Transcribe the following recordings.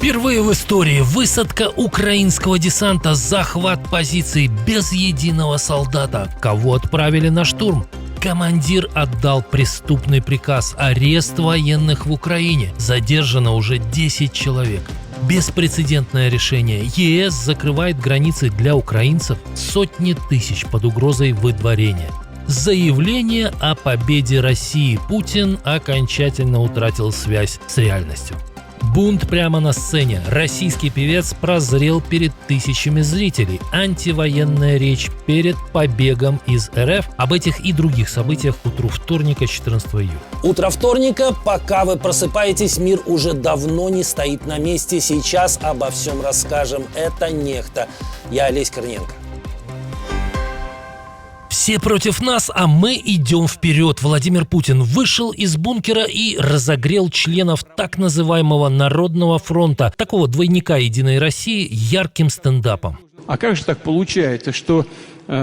Впервые в истории высадка украинского десанта, захват позиций без единого солдата. Кого отправили на штурм? Командир отдал преступный приказ: арест военных в Украине. Задержано уже 10 человек. Беспрецедентное решение. ЕС закрывает границы для украинцев, сотни тысяч под угрозой выдворения. Заявление о победе России. Путин окончательно утратил связь с реальностью. Бунт прямо на сцене. Российский певец прозрел перед тысячами зрителей. Антивоенная речь перед побегом из РФ. Об этих и других событиях к утру вторника, 14 июля. Утро вторника. Пока вы просыпаетесь, мир уже давно не стоит на месте. Сейчас обо всем расскажем. Это «Нехта». Я Олесь Корниенко. Все против нас, а мы идем вперед. Владимир Путин вышел из бункера и разогрел членов так называемого Народного фронта, такого двойника Единой России, ярким стендапом. А как же так получается, что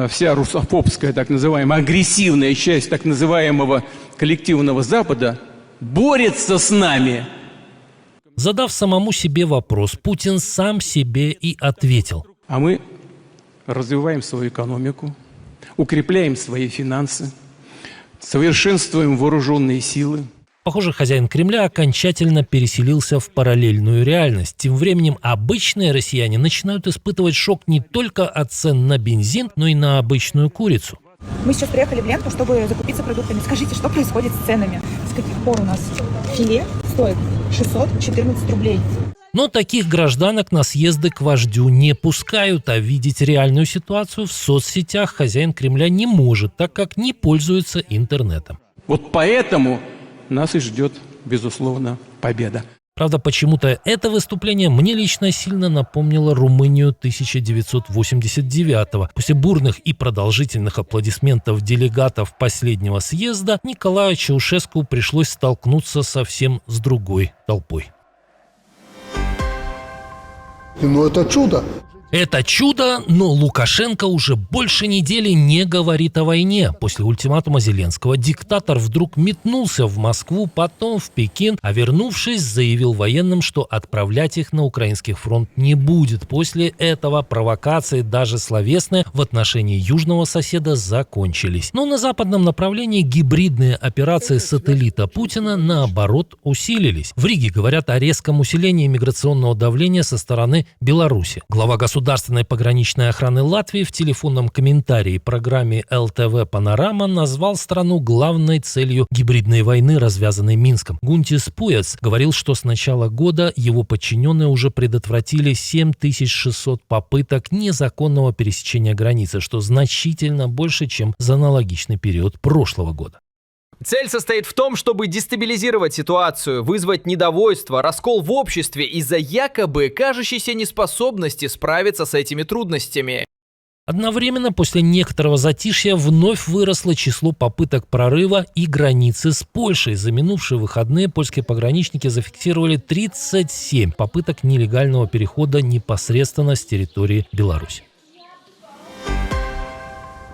вся русофобская, так называемая, агрессивная часть так называемого коллективного Запада борется с нами? Задав самому себе вопрос, Путин сам себе и ответил. А мы развиваем свою экономику, укрепляем свои финансы, совершенствуем вооруженные силы. Похоже, хозяин Кремля окончательно переселился в параллельную реальность. Тем временем обычные россияне начинают испытывать шок не только от цен на бензин, но и на обычную курицу. Мы сейчас приехали в Ленту, чтобы закупиться продуктами. Скажите, что происходит с ценами? С каких пор у нас филе стоит 614 рублей? Но таких гражданок на съезды к вождю не пускают, а видеть реальную ситуацию в соцсетях хозяин Кремля не может, так как не пользуется интернетом. Вот поэтому нас и ждет, безусловно, победа. Правда, почему-то это выступление мне лично сильно напомнило Румынию 1989-го. После бурных и продолжительных аплодисментов делегатов последнего съезда Николаю Чаушеску пришлось столкнуться совсем с другой толпой. Ну это чудо. Это чудо, но Лукашенко уже больше недели не говорит о войне. После ультиматума Зеленского диктатор вдруг метнулся в Москву, потом в Пекин, а вернувшись, заявил военным, что отправлять их на украинский фронт не будет. После этого провокации, даже словесные, в отношении южного соседа закончились. Но на западном направлении гибридные операции сателлита Путина, наоборот, усилились. В Риге говорят о резком усилении миграционного давления со стороны Беларуси. Глава государственной пограничной охраны Латвии в телефонном комментарии программе ЛТВ «Панорама» назвал страну главной целью гибридной войны, развязанной Минском. Гунтис Пуец говорил, что с начала года его подчиненные уже предотвратили 7600 попыток незаконного пересечения границы, что значительно больше, чем за аналогичный период прошлого года. Цель состоит в том, чтобы дестабилизировать ситуацию, вызвать недовольство, раскол в обществе из-за якобы кажущейся неспособности справиться с этими трудностями. Одновременно после некоторого затишья вновь выросло число попыток прорыва и границы с Польшей. За минувшие выходные польские пограничники зафиксировали 37 попыток нелегального перехода непосредственно с территории Беларуси.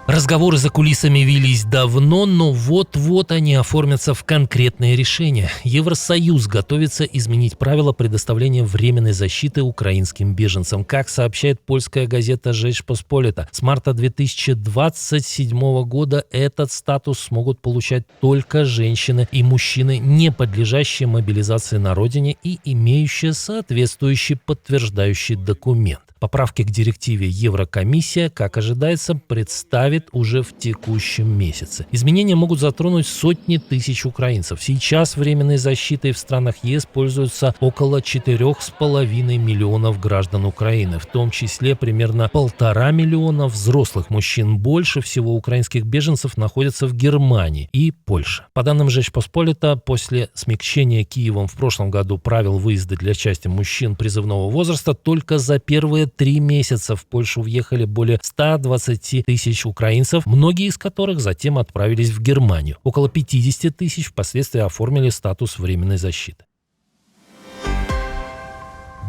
Разговоры за кулисами велись давно, но вот-вот они оформятся в конкретные решения. Евросоюз готовится изменить правила предоставления временной защиты украинским беженцам. Как сообщает польская газета «Rzeczpospolita», с марта 2027 года этот статус смогут получать только женщины и мужчины, не подлежащие мобилизации на родине и имеющие соответствующий подтверждающий документ. Поправки к директиве Еврокомиссия, как ожидается, представит уже в текущем месяце. Изменения могут затронуть сотни тысяч украинцев. Сейчас временной защитой в странах ЕС пользуются около 4,5 миллионов граждан Украины, в том числе примерно 1,5 миллиона взрослых мужчин. Больше всего украинских беженцев находятся в Германии и Польше. По данным Rzeczpospolita, после смягчения Киевом в прошлом году правил выезда для части мужчин призывного возраста, только за первые 3 месяца в Польшу въехали более 120 тысяч украинцев, многие из которых затем отправились в Германию. Около 50 тысяч впоследствии оформили статус временной защиты.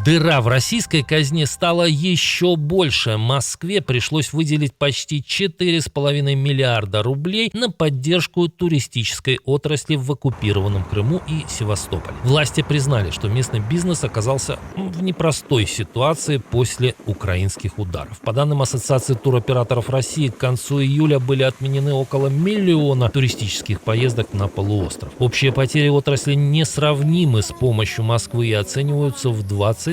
Дыра в российской казне стала еще больше. Москве пришлось выделить почти 4,5 миллиарда рублей на поддержку туристической отрасли в оккупированном Крыму и Севастополе. Власти признали, что местный бизнес оказался в непростой ситуации после украинских ударов. По данным Ассоциации туроператоров России, к концу июля были отменены около 1 миллиона туристических поездок на полуостров. Общие потери отрасли несравнимы с помощью Москвы и оцениваются в 20-25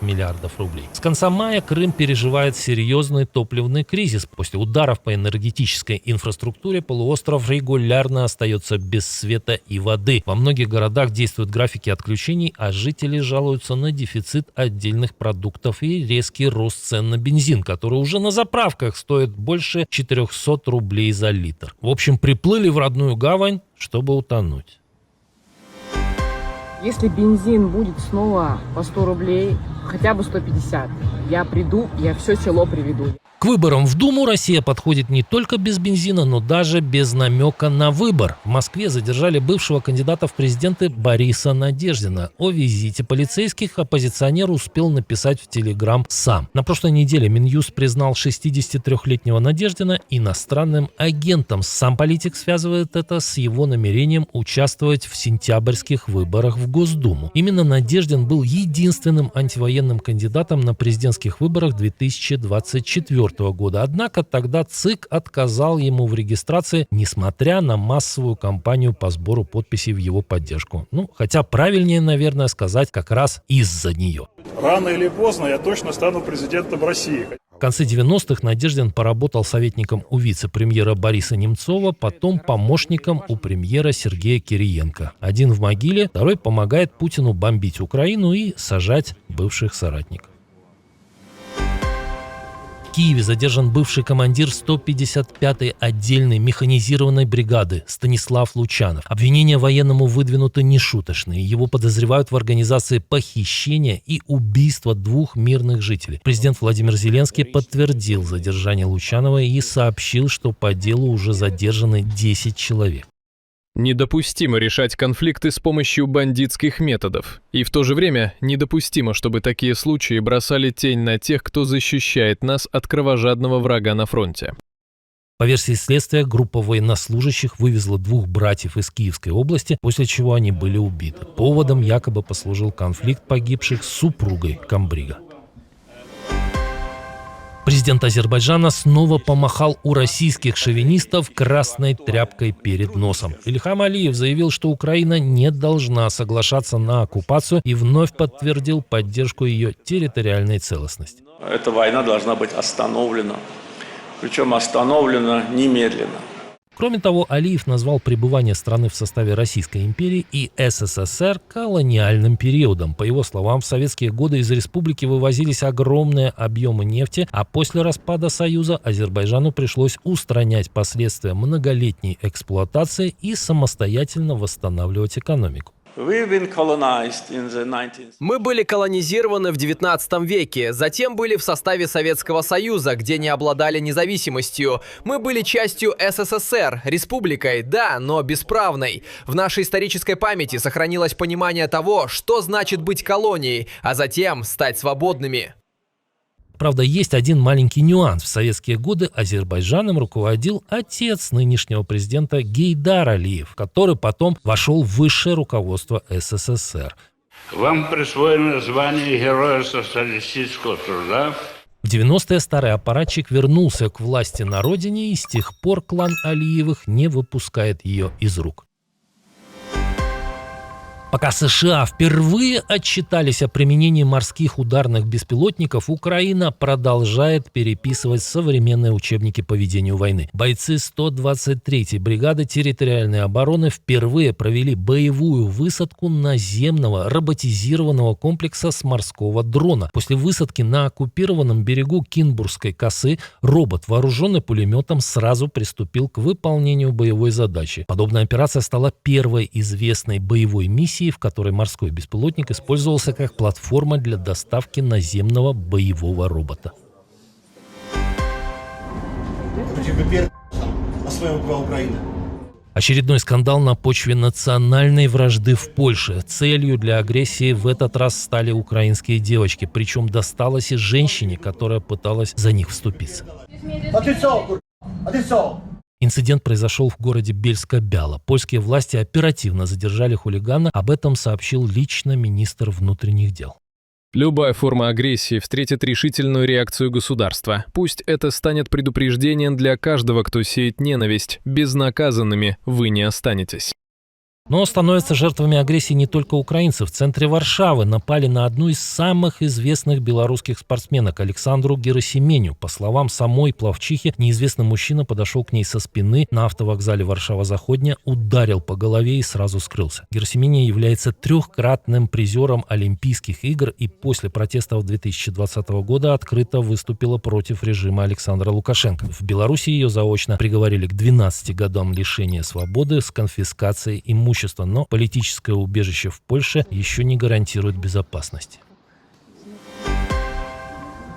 миллиардов рублей. С конца мая Крым переживает серьезный топливный кризис. После ударов по энергетической инфраструктуре полуостров регулярно остается без света и воды. Во многих городах действуют графики отключений, а жители жалуются на дефицит отдельных продуктов и резкий рост цен на бензин, который уже на заправках стоит больше 400 рублей за литр. В общем, приплыли в родную гавань, чтобы утонуть. Если бензин будет снова по 100 рублей, хотя бы 150, я приду, я все село приведу. К выборам в Думу Россия подходит не только без бензина, но даже без намека на выбор. В Москве задержали бывшего кандидата в президенты Бориса Надеждина. О визите полицейских оппозиционер успел написать в Телеграм сам. На прошлой неделе Минюст признал 63-летнего Надеждина иностранным агентом. Сам политик связывает это с его намерением участвовать в сентябрьских выборах в Госдуму. Именно Надеждин был единственным антивоенным кандидатом на президентских выборах 2024 года. Однако тогда ЦИК отказал ему в регистрации, несмотря на массовую кампанию по сбору подписей в его поддержку. Хотя правильнее, наверное, сказать как раз из-за нее. Рано или поздно я точно стану президентом России. В конце 90-х Надеждин поработал советником у вице-премьера Бориса Немцова, потом помощником у премьера Сергея Кириенко. Один в могиле, второй помогает Путину бомбить Украину и сажать бывших соратников. В Киеве задержан бывший командир 155-й отдельной механизированной бригады Станислав Лучанов. Обвинения военному выдвинуты нешуточные. Его подозревают в организации похищения и убийства 2 мирных жителей. Президент Владимир Зеленский подтвердил задержание Лучанова и сообщил, что по делу уже задержаны 10 человек. Недопустимо решать конфликты с помощью бандитских методов. И в то же время недопустимо, чтобы такие случаи бросали тень на тех, кто защищает нас от кровожадного врага на фронте. По версии следствия, группа военнослужащих вывезла 2 братьев из Киевской области, после чего они были убиты. Поводом якобы послужил конфликт погибших с супругой комбрига. Президент Азербайджана снова помахал у российских шовинистов красной тряпкой перед носом. Ильхам Алиев заявил, что Украина не должна соглашаться на оккупацию и вновь подтвердил поддержку ее территориальной целостности. Эта война должна быть остановлена, причем остановлена немедленно. Кроме того, Алиев назвал пребывание страны в составе Российской империи и СССР колониальным периодом. По его словам, в советские годы из республики вывозились огромные объемы нефти, а после распада Союза Азербайджану пришлось устранять последствия многолетней эксплуатации и самостоятельно восстанавливать экономику. Мы были колонизированы в 19 веке, затем были в составе Советского Союза, где не обладали независимостью. Мы были частью СССР, республикой, да, но бесправной. В нашей исторической памяти сохранилось понимание того, что значит быть колонией, а затем стать свободными. Правда, есть один маленький нюанс. В советские годы Азербайджаном руководил отец нынешнего президента Гейдар Алиев, который потом вошел в высшее руководство СССР. Вам присвоено звание Героя социалистического труда. В 90-е старый аппаратчик вернулся к власти на родине, и с тех пор клан Алиевых не выпускает ее из рук. Пока США впервые отчитались о применении морских ударных беспилотников, Украина продолжает переписывать современные учебники по ведению войны. Бойцы 123-й бригады территориальной обороны впервые провели боевую высадку наземного роботизированного комплекса с морского дрона. После высадки на оккупированном берегу Кинбургской косы робот, вооруженный пулеметом, сразу приступил к выполнению боевой задачи. Подобная операция стала первой известной боевой миссией, в которой морской беспилотник использовался как платформа для доставки наземного боевого робота. Очередной скандал на почве национальной вражды в Польше. Целью для агрессии в этот раз стали украинские девочки. Причем досталось и женщине, которая пыталась за них вступиться. Инцидент произошел в городе Бельска-Бяла. Польские власти оперативно задержали хулигана. Об этом сообщил лично министр внутренних дел. Любая форма агрессии встретит решительную реакцию государства. Пусть это станет предупреждением для каждого, кто сеет ненависть. Безнаказанными вы не останетесь. Но становятся жертвами агрессии не только украинцы. В центре Варшавы напали на одну из самых известных белорусских спортсменок, Александру Герасименю. По словам самой пловчихи, неизвестный мужчина подошел к ней со спины на автовокзале Варшава-Заходня, ударил по голове и сразу скрылся. Герасименя является трехкратным призером Олимпийских игр и после протестов 2020 года открыто выступила против режима Александра Лукашенко. В Беларуси ее заочно приговорили к 12 годам лишения свободы с конфискацией имущества. Но политическое убежище в Польше еще не гарантирует безопасности.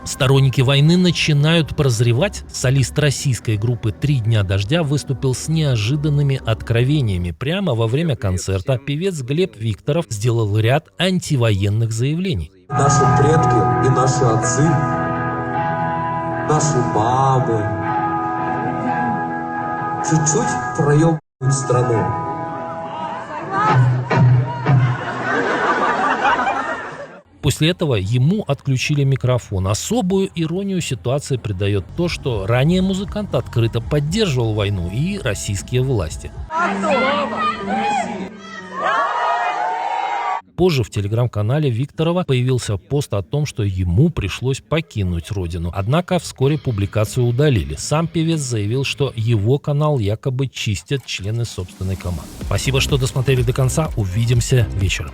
Сторонники войны начинают прозревать. Солист российской группы «Три дня дождя» выступил с неожиданными откровениями. Прямо во время концерта певец Глеб Викторов сделал ряд антивоенных заявлений. Наши предки и наши отцы, наши мамы чуть-чуть проебывают страну. После этого ему отключили микрофон. Особую иронию ситуации придает то, что ранее музыкант открыто поддерживал войну и российские власти. Позже в телеграм-канале Викторова появился пост о том, что ему пришлось покинуть родину. Однако вскоре публикацию удалили. Сам певец заявил, что его канал якобы чистят члены собственной команды. Спасибо, что досмотрели до конца. Увидимся вечером.